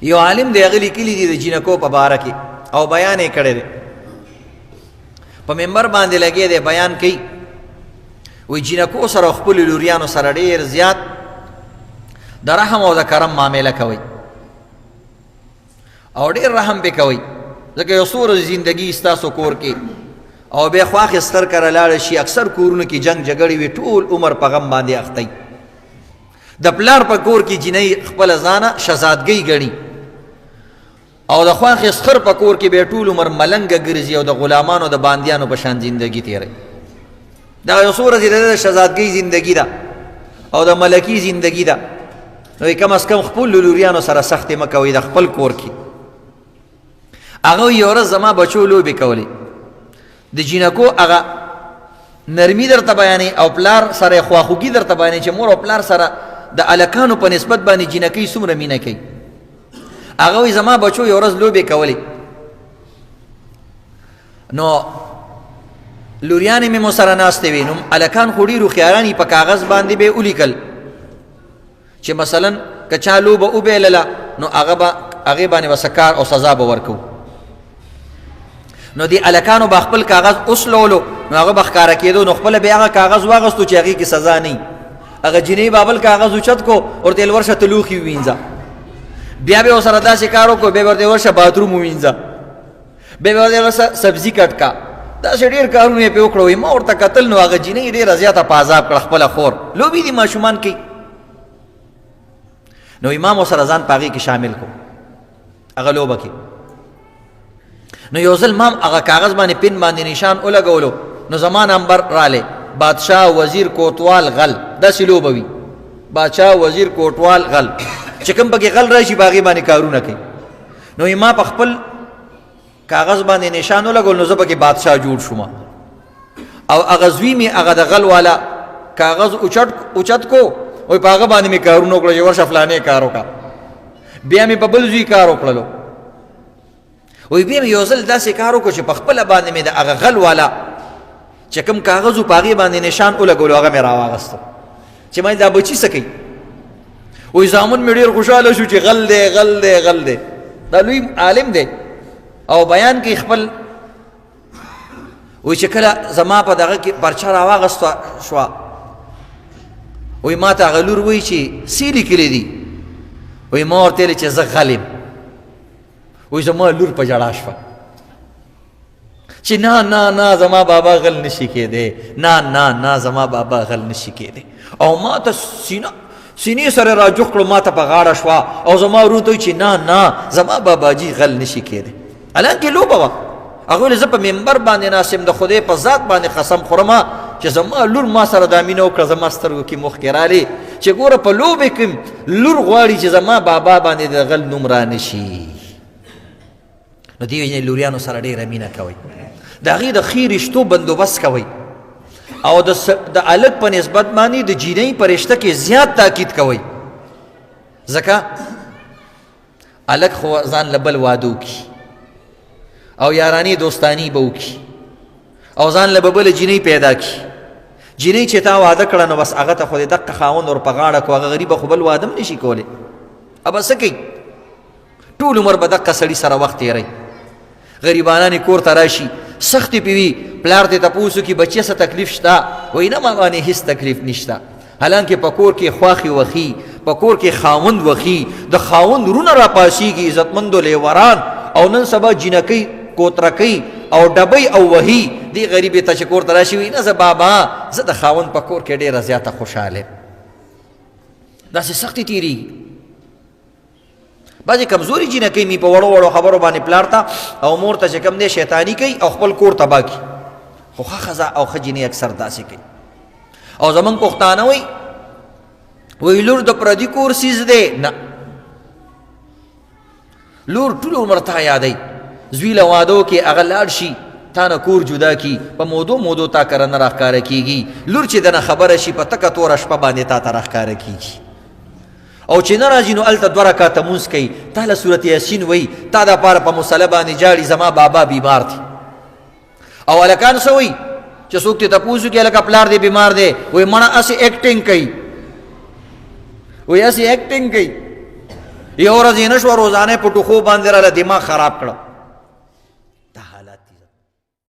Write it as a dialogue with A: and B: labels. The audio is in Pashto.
A: یو عالم دی هغه لیکلي دي د جینکو په باره کې او بیان یې کړی دی په منبر باندې لګی دی بیان کوي وی جینکو سره خپلو لوریانو سره ډېر زیات د رحم او د کرم معامله کوئ او ډېر رحم پې کوئ ځکه یو څو ورځې زندګي ستاسو کور کې او بیا خوا اخیستر کره لاړه شي اکثر کورونو کې جنګ جګړې وي ټول عمر په غم باندې اختی د پلار په کور کې جینۍ خپله ځانه شهزادګۍ ګڼي او د خوا اخیستر په کور کې بیا ټول عمر ملنګه ګرځي او د غلامانو د باندیانو په شان زندګي تېروي دغه یو څو ورځې د شهزادګۍ زندګي ده او د ملکي زندګي ده نو کم از کم خپل لوریانو سره سختې مه کوئ د خپل کور کې هغه یو ورځ زما بچو لوبې کولې د جینکو هغه نرمي درته بیانې او پلار سره خواخوږي درته بیانې چې مور او پلار سره د الکانو په نسبت باندې جینکۍ څومره مینه کوي هغه وایي زما بچو یو ورځ لوبې کولې نو لوریانې مې مو سره ناستې وې نو الکان خو ډېر هوښیاران یي په کاغذ باندې به یې ولیکل چې مثلا که چا لوبه وبیلله نو هغې باندې به څه کار او سزا به ورکوو نو دی الکانو با خپل کاغذ اوسلولو نو هغه به ښکاره کېدو نو خپله بیا هغه کاغذ واغستو چې هغې کې سزا نه هغه جینۍ به بل کاغذ اوچت کو ورته یې ورشه ته لوښي ووینځه بیا به یې ورسره داسې کار وکړو بیا به ورته یې ورشه باتروم ووینځه بیا به ورته یې ورسه سبزي کټ کا داسې ډېر کارونه یې پرې وکړو ما ورته کتل نو هغه جینۍ ډېره زیاته په عذاب کړه خپله خور لوبې دي ماشومان کوي نو امام ورسره ځان په هغې کې شامل کو هغه لوبه کې نو یو ځل مام هغه کاغذ باندې پن باندې نشان ولګولو نو زما نمبر رالی بادشاه وزیر کوټوال غل داسې لوبه وي بادشاه وزیر کوټوال غل چې کوم پکې غل راشي په هغې باندې کارونه کوي نو ما په خپل کاغذ باندې نشان ولګول نو زه پکې بادشاه جوړ شوم او هغه زوی مې هغه د غل والا کاغذ اوچت کو وایي په هغه باندې مې کارونه وکړه چې ورشه فلانې کار وکړه بیا مې په بل زوی کار وکړلو وی بیا مې یو ځل داسې کار وکړو چې په خپله باندې مې د هغه غل والا چې کوم کاغذ و په هغې باندې نشان ولګولو هغه مې راواغستو چې ما دا بچي څه کوي وی زامن مې ډېر خوشحاله شو چې غل دی غل دی غل دی دا لوی عالم دی او بیان کوي خپل وی چې کله زما په دغه کې پرچه راواغسته شوه وی ما ته هغه لور وایي چې څه لیکلي دي وی ما ورته ویلې چې زه غل یم وی زما لور په ژړا شوه چې نه نه نه زما بابا غل نشي کېدی نه نه نه زما بابا غل نشي کېدی او ما ته سینې سره را جوخ کړو ما ته په غاړه شوه او زما ورور ته وایي چې نه نه زما باباجي غل نشي کېدی حالانکې لوبه وه هغه ویل زه په منبر باندې ناست یم د خدای په ذات باندې قسم خورمه چې زما لور ما سره دا مینه وکړه زما سترګو کې مخکې رالې چې ګوره په لوبې کې لور غواړي چې زما بابا باندې د غل نوم را نشي نو دې وجې لوریانو سره ډېره مینه کوئ د هغې د ښې رشتو بندوبست کوئ او د هلک په نسبت باندې د جینۍ په رشته کې زیات تاکید کوئ ځکه هلک خو ځان له بل واده وکړي او یارانې دوستاني به وکړي او ځان له به بله جینۍ پیدا کړي جینۍ چې تا واده کړه نو بس هغه ته خو دې دقه خاوند ور په غاړه کو هغه غریبه خو بل واده هم نشي کولی ابه څه کوي ټول عمر به دقه سړي سره وخت تېروي غریبانانې کور ته راشي سختې پې وي پلار ته تپوس وکړي بچیه څه تکلیف شته وایي نه ما باندې هېڅ تکلیف نشته حالانکې په کور کې خواښې وخي په کور کې خاوند وخي د خاوند رونه راپاسېږي عزتمندو لیوران او نن سبا جینکۍ کوترکۍ او ډبۍ او وهي دې غریبې ته چې کور ته راشي وایي نه زه بابا زه د خاوند په کور کې ډېره زیاته خوشحاله یم داسې سختې تېرېږي بعضې کمزوري جینکۍ مې په وړو وړو خبرو باندې پلار ته او مور ته چې کوم دی شیطاني کوي او خپل کور تباه کړي خو ښه ښځه او ښه جینۍ اکثر داسې کوي او زمونږ پښتانه وایي لور د پردي کور سیز دی نه لور ټول عمر تا یادوي زوی له واده وکړي هغه لاړ شي تا نه کور جدا کي په مودو تا کره نه راښکاره کېږي لور چې دنه خبره شي په تکه توره شپه باندې تا ته راښکاره کېږي او چې نه راځي نو هلته 2 رکعته مونځ کوي تا له صورت یاسین وایي تا دپاره په مصله باندې جاړي زما بابا بیمار دی او هلکان څه وایي چې څوک ته تپوس وکړي هلکه پلار دی بیمار دی وایي مړه هسې ایکټینګ کوي وایي هسې ایکټینګ کوي یو ورځ یې نشوه روزانه په ټوخو باندې راله دماغ خراب کړه. دا حالات دي.